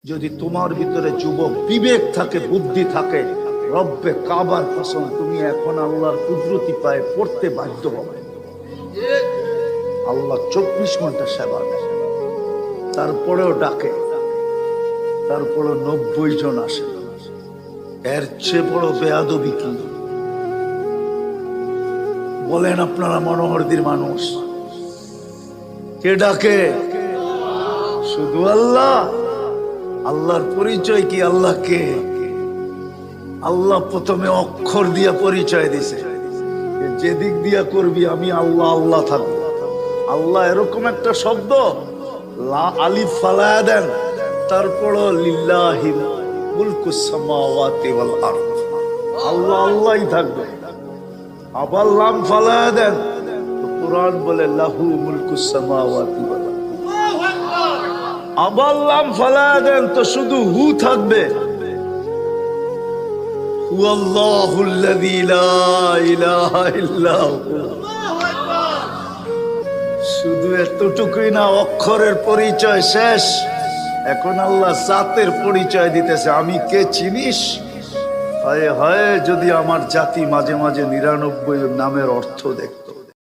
যদি তোমার ভিতরে যুবক বিবেক থাকে, বুদ্ধি থাকে, রব্বে কাবার কসম তুমি এখন আল্লাহর কুদরতি পায়ে পড়তে বাধ্য হবে। আল্লাহ 24 ঘন্টা সেবা দেয়, তারপরেও ডাকে, তারপরেও 90 জন আসে। এর চেয়ে বড় বেয়াদবি কি বলেন আপনারা? মনোহরদীর মানুষ কে ডাকে? শুধু আল্লাহ। আল্লাহর পরিচয় কি? আল্লাহ কে? আল্লাহ প্রথমে অক্ষর দিয়া পরিচয় দিছে, যেদিক দিয়া করবি আমি আল্লাহ আল্লাহ থাকবো। আল্লাহ এরকম একটা শব্দ, লা আলিফ ফালায়া দেন, তারপর লিল্লাহি মুলকুস সামাওয়াতি ওয়াল আরদ, আল্লাহ আল্লাহই থাকবে। আবার লাম ফালায়া দেন, কুরআন বলে লাহু মুলকুস সামাওয়াতি ওয়াল আরদ। আবার লাম ফালায়া দেন তো শুধু হু থাকবে, হুয়াল্লাহুল্লাযী লা ইলাহা ইল্লা হু। শুধু এতটুকুই না, অক্ষরের পরিচয় শেষ, এখন আল্লাহ জাতের পরিচয় দিতেছে। আমি কে চিনিস? হায় হায়, যদি আমার জাতি মাঝে মাঝে 99 নামের অর্থ দেখত।